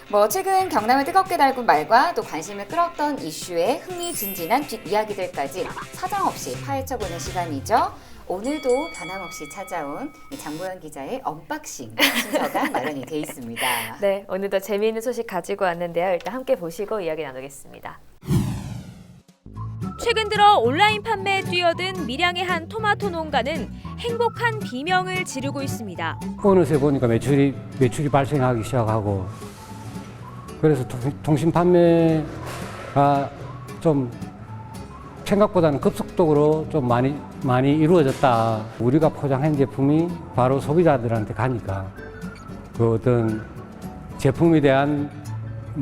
뭐 최근 경남을 뜨겁게 달군 말과 또 관심을 끌었던 이슈의 흥미진진한 뒷이야기들까지 사정없이 파헤쳐보는 시간이죠. 오늘도 변함없이 찾아온 이 장보연 기자의 언박싱 순서가 마련이 돼 있습니다. 네, 오늘도 재미있는 소식 가지고 왔는데요. 일단 함께 보시고 이야기 나누겠습니다. 최근 들어 온라인 판매에 뛰어든 밀양의 한 토마토 농가는 행복한 비명을 지르고 있습니다. 어느새 보니까 매출이 발생하기 시작하고 그래서 통신 판매가 좀 생각보다는 급속도로 좀 많이 이루어졌다. 우리가 포장한 제품이 바로 소비자들한테 가니까 그 어떤 제품에 대한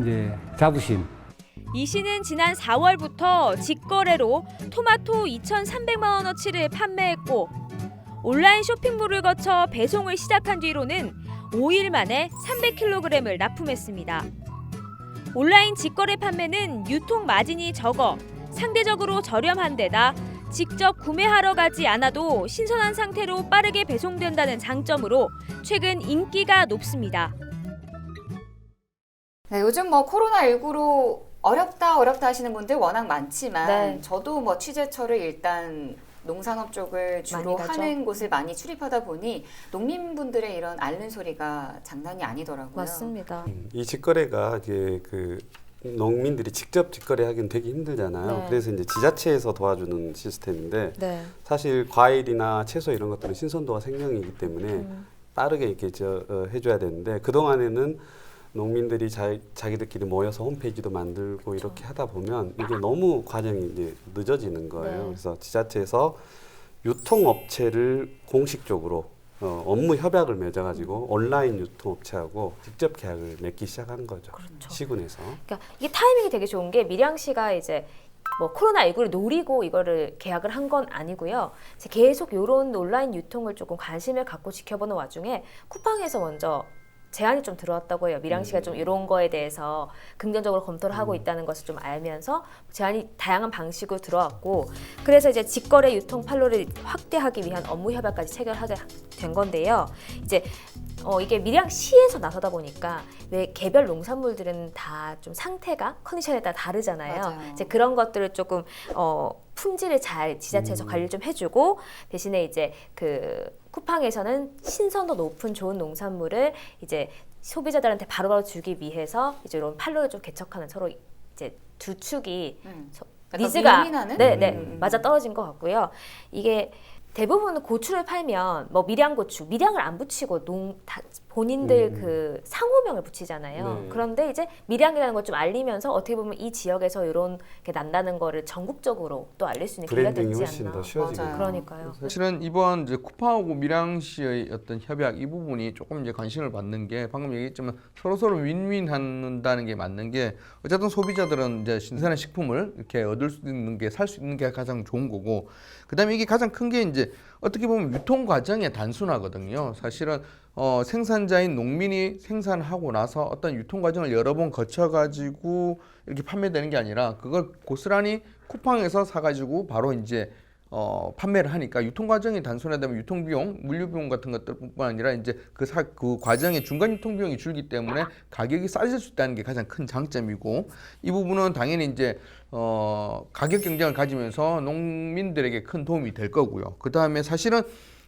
이제 자부심. 이 씨는 지난 4월부터 직거래로 토마토 2,300만 원어치를 판매했고 온라인 쇼핑몰을 거쳐 배송을 시작한 뒤로는 5일 만에 300kg을 납품했습니다. 온라인 직거래 판매는 유통 마진이 적어 상대적으로 저렴한 데다 직접 구매하러 가지 않아도 신선한 상태로 빠르게 배송된다는 장점으로 최근 인기가 높습니다. 네, 요즘 뭐 코로나19로 어렵다 하시는 분들 워낙 많지만 네. 저도 뭐 취재처를 일단 농산업 쪽을 주로 많이 가죠. 하는 곳을 많이 출입하다 보니 농민분들의 이런 앓는 소리가 장난이 아니더라고요. 맞습니다. 이 직거래가 이게 그 농민들이 직접 직거래하기는 되게 힘들잖아요. 네. 그래서 이제 지자체에서 도와주는 시스템인데 네. 사실 과일이나 채소 이런 것들은 신선도가 생명이기 때문에 빠르게 이렇게 해줘야 되는데 그 동안에는 농민들이 자기들끼리 모여서 홈페이지도 만들고 이렇게 하다 보면 이게 너무 과정이 이제 늦어지는 거예요. 네. 그래서 지자체에서 유통업체를 공식적으로 업무 협약을 맺어가지고 온라인 유통업체하고 직접 계약을 맺기 시작한 거죠. 그렇죠. 시군에서. 그러니까 이게 타이밍이 되게 좋은 게 밀양시가 이제 뭐 코로나19를 노리고 이거를 계약을 한 건 아니고요. 이제 계속 이런 온라인 유통을 조금 관심을 갖고 지켜보는 와중에 쿠팡에서 먼저 제안이 좀 들어왔다고 해요. 밀양시가 좀 이런 거에 대해서 긍정적으로 검토를 하고 있다는 것을 좀 알면서 제안이 다양한 방식으로 들어왔고 그래서 이제 직거래 유통 판로를 확대하기 위한 업무 협약까지 체결하게 된 건데요. 이제 이게 밀양시에서 나서다 보니까 왜 개별 농산물들은 다 좀 상태가 컨디션에 따라 다르잖아요. 맞아요. 이제 그런 것들을 조금 품질을 잘 지자체에서 관리를 좀 해주고 대신에 이제 그 쿠팡에서는 신선도 높은 좋은 농산물을 이제 소비자들한테 바로바로 주기 위해서 이제 이런 판로를 좀 개척하는 서로 이제 두 축이 약간 니즈가 윈윈하는? 네, 맞아 떨어진 것 같고요. 이게 대부분 고추를 팔면 뭐 밀양고추, 밀양을 안 붙이고 본인들 그 상호명을 붙이잖아요. 네. 그런데 이제 밀양이라는 걸 좀 알리면서 어떻게 보면 이 지역에서 이런 게 난다는 거를 전국적으로 또 알릴 수 있는 기회가 브랜딩이 되지 훨씬 않나. 더 쉬워지고. 맞아요. 그러니까요. 사실은 이번 이제 쿠팡하고 밀양시의 어떤 협약 이 부분이 조금 이제 관심을 받는 게 방금 얘기했지만 서로 윈윈한다는 게 맞는 게 어쨌든 소비자들은 이제 신선한 식품을 이렇게 얻을 수 있는 게 살 수 있는 게 가장 좋은 거고 그다음에 이게 가장 큰 게 이제 어떻게 보면 유통 과정이 단순하거든요. 사실은 생산자인 농민이 생산하고 나서 어떤 유통 과정을 여러 번 거쳐가지고 이렇게 판매되는 게 아니라 그걸 고스란히 쿠팡에서 사가지고 바로 이제 판매를 하니까 유통 과정이 단순하다 보면 유통 비용, 물류 비용 같은 것들뿐만 아니라 이제 그 과정의 중간 유통 비용이 줄기 때문에 가격이 싸질 수 있다는 게 가장 큰 장점이고 이 부분은 당연히 이제 가격 경쟁을 가지면서 농민들에게 큰 도움이 될 거고요. 그 다음에 사실은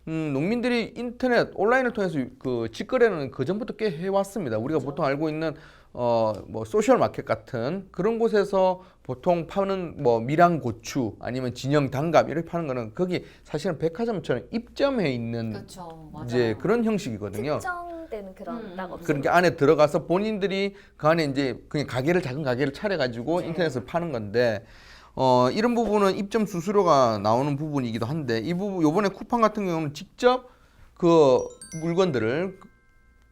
농민들이 인터넷 온라인을 통해서 그 직거래는 그 전부터 꽤 해왔습니다. 우리가 보통 알고 있는 뭐 소셜 마켓 같은 그런 곳에서 보통 파는 뭐 밀양 고추 아니면 진영 단감 이렇게 파는 거는 거기 사실은 백화점처럼 입점해 있는 그렇죠. 맞아요. 이제 그런 형식이거든요. 특정된 그런 딱 그런 게 안에 들어가서 본인들이 그 안에 이제 그냥 작은 가게를 차려가지고 인터넷에서 파는 건데 이런 부분은 입점 수수료가 나오는 부분이기도 한데 이 부분 요번에 쿠팡 같은 경우는 직접 그 물건들을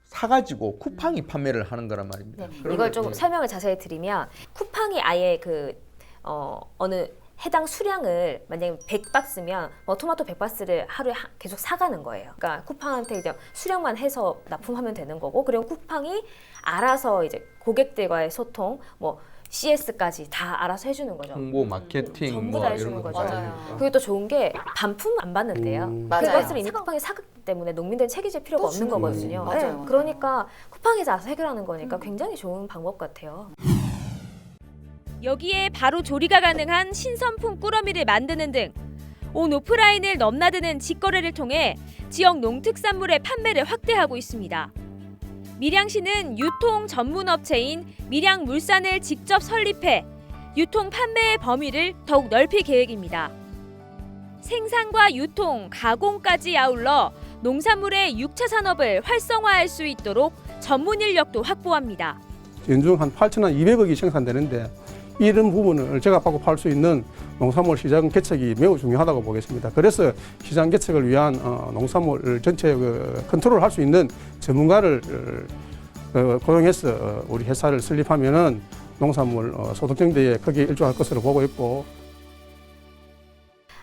사가지고 쿠팡이 판매를 하는 거란 말입니다. 네, 그런 이걸 거- 좀 예. 설명을 자세히 드리면 쿠팡이 아예 그 어느 해당 수량을 만약에 100박스면 토마토 100박스를 하루에 계속 사가는 거예요. 그러니까 쿠팡한테 이제 수량만 해서 납품하면 되는 거고 그리고 쿠팡이 알아서 이제 고객들과의 소통 CS까지 다 알아서 해주는 거죠. 홍보, 마케팅 전부 뭐 다 이런 해주는 것도 거죠. 맞아요. 해주니까. 그리고 또 좋은 게 반품 안 받는데요. 맞아요. 그것을 이미 쿠팡에 사기 때문에 농민들은 책임질 필요가 또 없는 주는 거거든요. 거지. 네, 맞아요. 그러니까 쿠팡에서 알아서 해결하는 거니까 굉장히 좋은 방법 같아요. 여기에 바로 조리가 가능한 신선품 꾸러미를 만드는 등 온 오프라인을 넘나드는 직거래를 통해 지역 농특산물의 판매를 확대하고 있습니다. 밀양시는 유통 전문 업체인 밀양물산을 직접 설립해 유통 판매의 범위를 더욱 넓힐 계획입니다. 생산과 유통, 가공까지 아울러 농산물의 6차 산업을 활성화할 수 있도록 전문 인력도 확보합니다. 연중 한 8,200억이 생산되는데 이런 부분을 제값받고 팔 수 있는 농산물 시장 개척이 매우 중요하다고 보겠습니다. 그래서 시장 개척을 위한 농산물 전체 컨트롤을 할 수 있는 전문가를 고용해서 우리 회사를 설립하면은 농산물 소득 증대에 크게 일조할 것으로 보고 있고.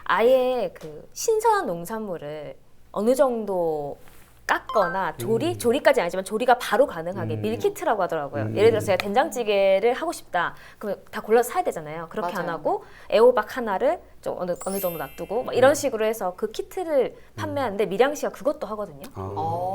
아예 그 신선한 농산물을 어느 정도 깎거나 조리까지 아니지만 조리가 바로 가능하게 밀키트라고 하더라고요. 예를 들어서 제가 된장찌개를 하고 싶다. 그러면 다 골라서 사야 되잖아요. 그렇게 안 맞아요. 하고 애호박 하나를 좀 어느 정도 놔두고 막 이런 식으로 해서 그 키트를 판매하는데 밀양시가 그것도 하거든요.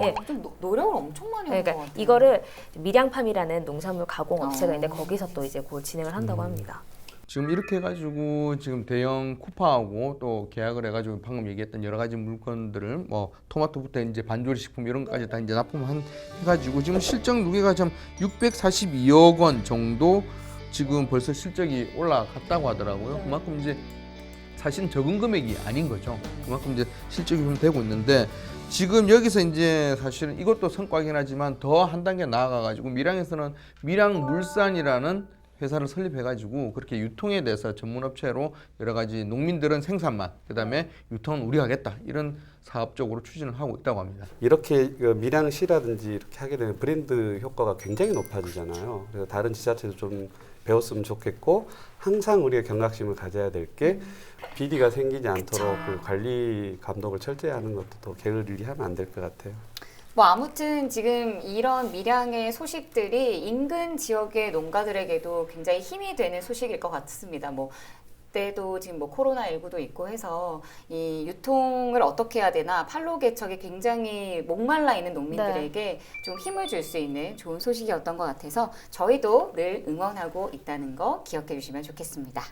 예. 좀 노력을 엄청 많이 한 것 그러니까 같아요. 이거를 밀양팜이라는 농산물 가공 업체가 있는데 어. 거기서 또 이제 곧 진행을 한다고 합니다. 지금 이렇게 해가지고 지금 대형 쿠팡하고 또 계약을 해가지고 방금 얘기했던 여러 가지 물건들을 뭐 토마토부터 이제 반조리 식품 이런 것까지 다 이제 납품한 해가지고 지금 실적 누계가 좀 642억 원 정도 지금 벌써 실적이 올라갔다고 하더라고요. 그만큼 이제 사실은 적은 금액이 아닌 거죠. 그만큼 이제 실적이 좀 되고 있는데 지금 여기서 이제 사실은 이것도 성과긴 하지만 더 한 단계 나아가가지고 밀양에서는 밀양물산이라는 회사를 설립해가지고 그렇게 유통에 대해서 전문업체로 여러 가지 농민들은 생산만 그다음에 유통은 우리가 하겠다 이런 사업적으로 추진을 하고 있다고 합니다. 이렇게 밀양시라든지 이렇게 하게 되면 브랜드 효과가 굉장히 높아지잖아요. 그래서 다른 지자체도 좀 배웠으면 좋겠고 항상 우리가 경각심을 가져야 될 게 비리가 생기지 않도록 그 관리 감독을 철저히 하는 것도 더 게을리 하면 안 될 것 같아요. 뭐 아무튼 지금 이런 밀양의 소식들이 인근 지역의 농가들에게도 굉장히 힘이 되는 소식일 것 같습니다. 뭐 때도 지금 뭐 코로나19도 있고 해서 이 유통을 어떻게 해야 되나 판로 개척에 굉장히 목말라 있는 농민들에게 좀 힘을 줄 수 있는 좋은 소식이었던 것 같아서 저희도 늘 응원하고 있다는 거 기억해 주시면 좋겠습니다.